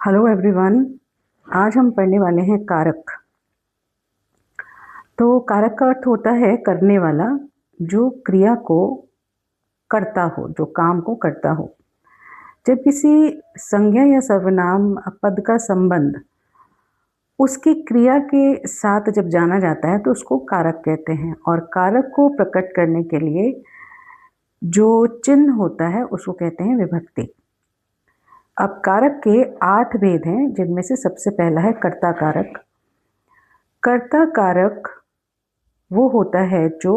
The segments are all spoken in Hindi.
Hello everyone. आज हम पढ़ने वाले हैं कारक। तो कारक का अर्थ होता है करने वाला, जो क्रिया को करता हो, जो काम को करता हो। जब किसी संज्ञा या सर्वनाम पद का संबंध उसकी क्रिया के साथ जब जाना जाता है तो उसको कारक कहते हैं। और कारक को प्रकट करने के लिए जो चिन्ह होता है उसको कहते हैं विभक्ति। अब कारक के 8 भेद हैं, जिनमें से सबसे पहला है कर्ता कारक। कर्ता कारक वो होता है जो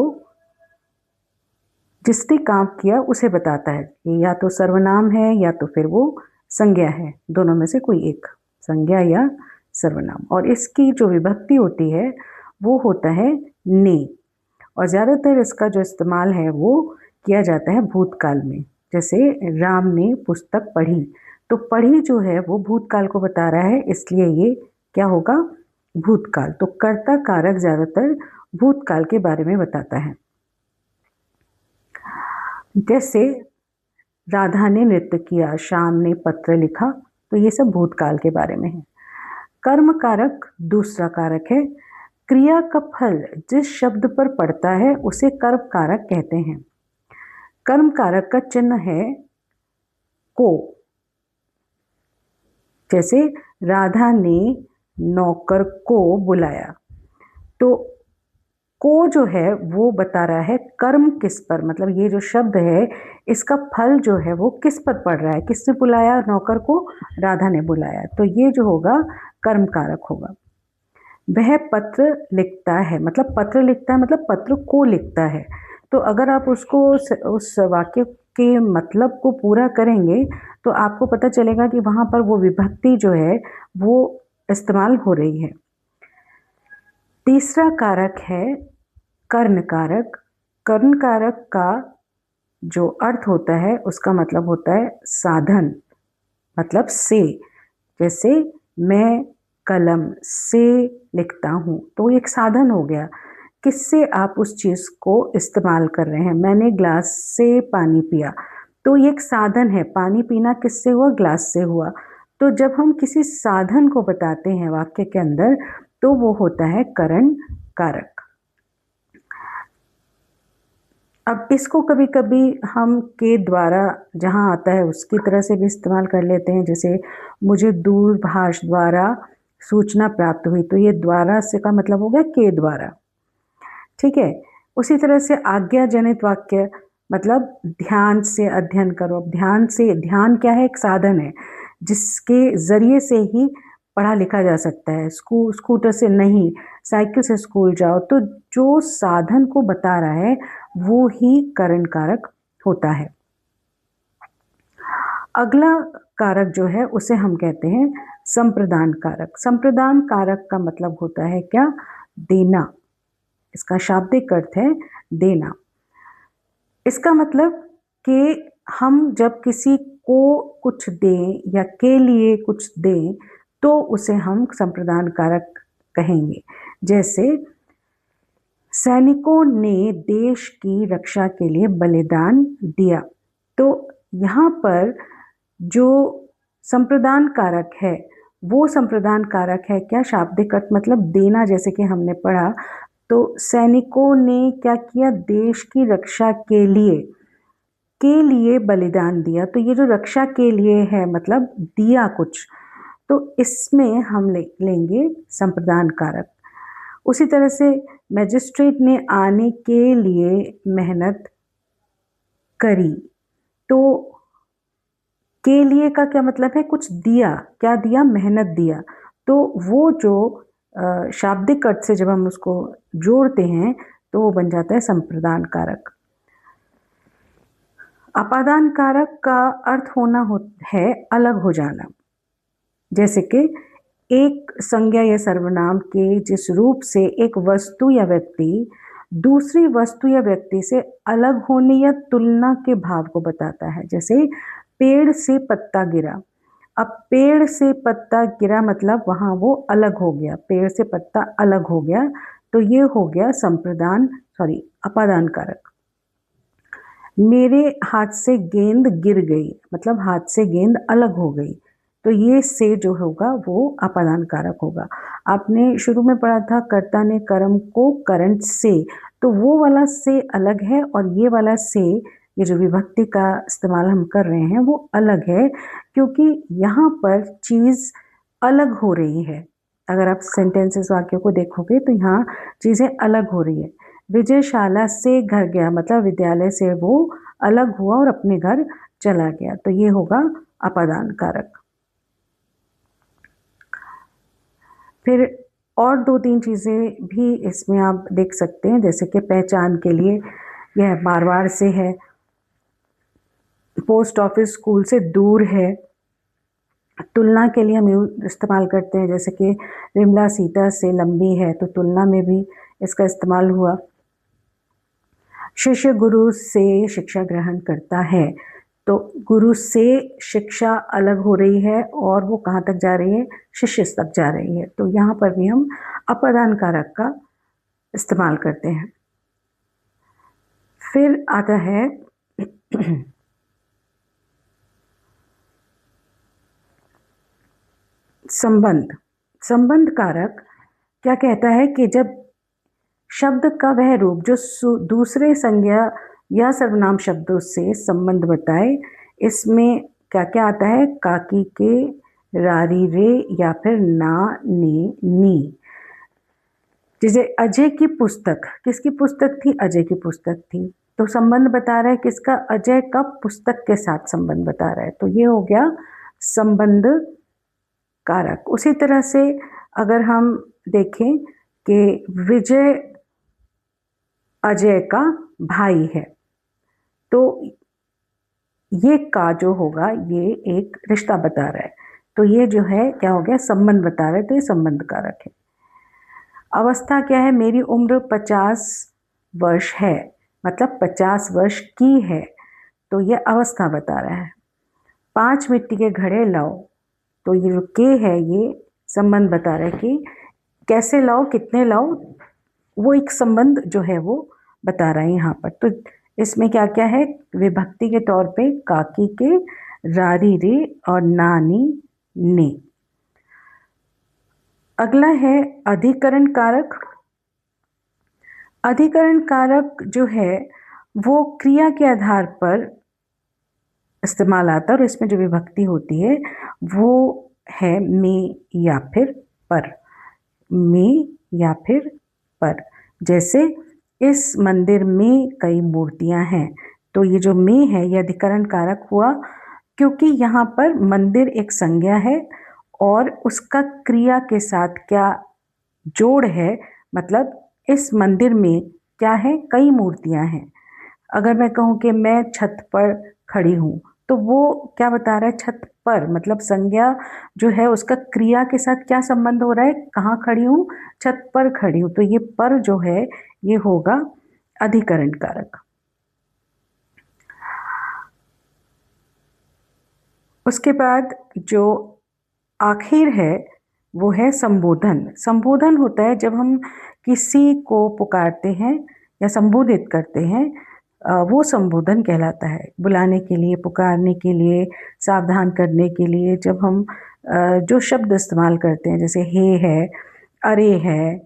जिसने काम किया उसे बताता है। ये या तो सर्वनाम है या तो फिर वो संज्ञा है, दोनों में से कोई एक, संज्ञा या सर्वनाम। और इसकी जो विभक्ति होती है वो होता है ने। और ज़्यादातर इसका जो इस्तेमाल है वो किया जाता है भूतकाल में। जैसे राम ने पुस्तक पढ़ी, तो पढ़ी जो है वो भूतकाल को बता रहा है, इसलिए ये क्या होगा, भूतकाल। तो कर्ता कारक ज़्यादातर भूतकाल के बारे में बताता है। जैसे राधा ने नृत्य किया, श्याम ने पत्र लिखा, तो ये सब भूतकाल के बारे में है। कर्म कारक दूसरा कारक है। क्रिया का फल जिस शब्द पर पड़ता है उसे कर्म कारक कहते हैं। कर्म कारक का चिन्ह है को। जैसे राधा ने नौकर को बुलाया, तो को जो है वो बता रहा है कर्म किस पर, मतलब ये जो शब्द है इसका फल जो है वो किस पर पड़ रहा है। किसने बुलाया नौकर को? राधा ने बुलाया। तो ये जो होगा कर्म कारक होगा। वह पत्र लिखता है, मतलब पत्र लिखता है मतलब पत्र को लिखता है। तो अगर आप उसको उस वाक्य के मतलब को पूरा करेंगे तो आपको पता चलेगा कि वहाँ पर वो विभक्ति जो है वो इस्तेमाल हो रही है। तीसरा कारक है कर्ण कारक। कर्ण कारक का जो अर्थ होता है उसका मतलब होता है साधन, मतलब से। जैसे मैं कलम से लिखता हूँ, तो एक साधन हो गया, किससे आप उस चीज़ को इस्तेमाल कर रहे हैं। मैंने ग्लास से पानी पिया, तो ये एक साधन है। पानी पीना किससे हुआ? ग्लास से हुआ। तो जब हम किसी साधन को बताते हैं वाक्य के अंदर तो वो होता है करण कारक। अब इसको कभी कभी हम के द्वारा जहाँ आता है उसकी तरह से भी इस्तेमाल कर लेते हैं। जैसे मुझे दूरभाष द्वारा सूचना प्राप्त हुई, तो ये द्वारा से का मतलब हो गया के द्वारा। ठीक है। उसी तरह से आज्ञा जनित वाक्य, मतलब ध्यान से अध्ययन करो। अब ध्यान से, ध्यान क्या है? एक साधन है जिसके जरिए से ही पढ़ा लिखा जा सकता है। स्कूटर से नहीं, साइकिल से स्कूल जाओ। तो जो साधन को बता रहा है वो ही करण कारक होता है। अगला कारक जो है उसे हम कहते हैं संप्रदान कारक। संप्रदान कारक का मतलब होता है क्या? देना। इसका शाब्दिक अर्थ है देना। इसका मतलब कि हम जब किसी को कुछ दें या के लिए कुछ दें तो उसे हम संप्रदान कारक कहेंगे। जैसे सैनिकों ने देश की रक्षा के लिए बलिदान दिया। तो यहाँ पर जो संप्रदान कारक है वो संप्रदान कारक है क्या? शाब्दिक अर्थ मतलब देना, जैसे कि हमने पढ़ा। तो सैनिकों ने क्या किया? देश की रक्षा के लिए बलिदान दिया। तो ये जो रक्षा के लिए है मतलब दिया कुछ, तो इसमें हम लेंगे संप्रदान कारक। उसी तरह से मैजिस्ट्रेट ने आने के लिए मेहनत करी। तो के लिए का क्या मतलब है? कुछ दिया। क्या दिया? मेहनत दिया। तो वो जो शाब्दिक अर्थ से जब हम उसको जोड़ते हैं तो वो बन जाता है संप्रदान कारक। अपादान कारक का अर्थ है अलग हो जाना। जैसे कि एक संज्ञा या सर्वनाम के जिस रूप से एक वस्तु या व्यक्ति दूसरी वस्तु या व्यक्ति से अलग होने या तुलना के भाव को बताता है। जैसे पेड़ से पत्ता गिरा। अब पेड़ से पत्ता गिरा मतलब वहाँ वो अलग हो गया, पेड़ से पत्ता अलग हो गया। तो ये हो गया अपादान कारक। मेरे हाथ से गेंद गिर गई, मतलब हाथ से गेंद अलग हो गई। तो ये से जो होगा वो अपादान कारक होगा। आपने शुरू में पढ़ा था कर्ता ने कर्म को करंट से, तो वो वाला से अलग है और ये वाला से, ये जो विभक्ति का इस्तेमाल हम कर रहे हैं वो अलग है, क्योंकि यहाँ पर चीज़ अलग हो रही है। अगर आप सेंटेंसेस वाक्यों को देखोगे तो यहाँ चीज़ें अलग हो रही है। विजय शाला से घर गया, मतलब विद्यालय से वो अलग हुआ और अपने घर चला गया, तो ये होगा अपादान कारक। फिर और दो तीन चीज़ें भी इसमें आप देख सकते हैं, जैसे कि पहचान के लिए यह मारवाड़ से है, पोस्ट ऑफिस स्कूल से दूर है। तुलना के लिए हम इस्तेमाल करते हैं, जैसे कि विमला सीता से लंबी है, तो तुलना में भी इसका इस्तेमाल हुआ। शिष्य गुरु से शिक्षा ग्रहण करता है, तो गुरु से शिक्षा अलग हो रही है और वो कहाँ तक जा रही है, शिष्य तक जा रही है, तो यहाँ पर भी हम अपादान कारक का इस्तेमाल करते हैं। फिर आता है संबंध। संबंध कारक क्या कहता है कि जब शब्द का वह रूप जो दूसरे संज्ञा या सर्वनाम शब्दों से संबंध बताए, इसमें क्या क्या आता है, काकी के, रारी रे या फिर ना ने नी। जैसे अजय की पुस्तक, किसकी पुस्तक थी, अजय की पुस्तक थी, तो संबंध बता रहा है किसका, अजय का पुस्तक के साथ संबंध बता रहा है, तो ये हो गया संबंध कारक। उसी तरह से अगर हम देखें कि विजय अजय का भाई है, तो ये का जो होगा ये एक रिश्ता बता रहा है, तो ये जो है क्या हो गया, संबंध बता रहा है, तो ये संबंध कारक है। अवस्था क्या है, मेरी उम्र 50 वर्ष है, मतलब 50 वर्ष की है, तो ये अवस्था बता रहा है। 5 मिट्टी के घड़े लाओ, तो ये जो के है ये संबंध बता रहा है कि कैसे लाओ, कितने लाओ, वो एक संबंध जो है वो बता रहा है यहाँ पर। तो इसमें क्या क्या है, विभक्ति के तौर पे काकी के, रारी रे और नानी ने। अगला है अधिकरण कारक। अधिकरण कारक जो है वो क्रिया के आधार पर इस्तेमाल आता है और इसमें जो विभक्ति होती है वो है में या फिर पर, में या फिर पर। जैसे इस मंदिर में कई मूर्तियां हैं, तो ये जो में है ये अधिकरण कारक हुआ, क्योंकि यहाँ पर मंदिर एक संज्ञा है और उसका क्रिया के साथ क्या जोड़ है, मतलब इस मंदिर में क्या है, कई मूर्तियां हैं। अगर मैं कहूँ कि मैं छत पर खड़ी हूँ, तो वो क्या बता रहा है, छत पर, मतलब संज्ञा जो है उसका क्रिया के साथ क्या संबंध हो रहा है, कहाँ खड़ी हूँ, छत पर खड़ी हूँ, तो ये पर जो है ये होगा अधिकरण कारक। उसके बाद जो आखिर है वो है संबोधन। संबोधन होता है जब हम किसी को पुकारते हैं या संबोधित करते हैं, वो संबोधन कहलाता है। बुलाने के लिए, पुकारने के लिए, सावधान करने के लिए जब हम जो शब्द इस्तेमाल करते हैं, जैसे हे है, अरे है,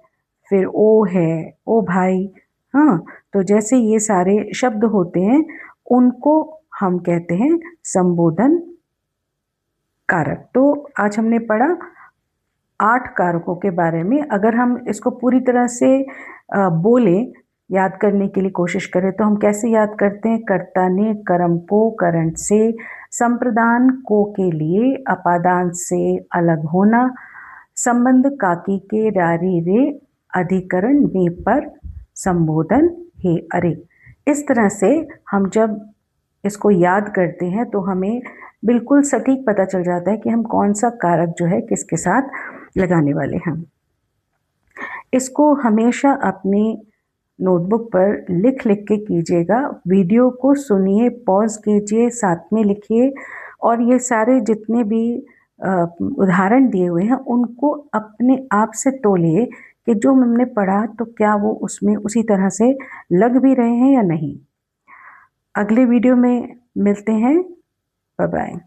फिर ओ है, ओ भाई, हाँ, तो जैसे ये सारे शब्द होते हैं उनको हम कहते हैं संबोधन कारक। तो आज हमने पढ़ा 8 कारकों के बारे में। अगर हम इसको पूरी तरह से बोले, याद करने के लिए कोशिश करें, तो हम कैसे याद करते हैं, कर्ता ने कर्म को करंट से, संप्रदान को के लिए अपादान से अलग होना, संबंध काकी के, रारी रे, अधिकरण में पर, संबोधन हे अरे। इस तरह से हम जब इसको याद करते हैं तो हमें बिल्कुल सटीक पता चल जाता है कि हम कौन सा कारक जो है किसके साथ लगाने वाले हैं। इसको हमेशा अपनी नोटबुक पर लिख लिख के कीजिएगा। वीडियो को सुनिए, पॉज कीजिए, साथ में लिखिए, और ये सारे जितने भी उदाहरण दिए हुए हैं उनको अपने आप से तोलिए कि जो हमने पढ़ा तो क्या वो उसमें उसी तरह से लग भी रहे हैं या नहीं। अगले वीडियो में मिलते हैं। Bye bye.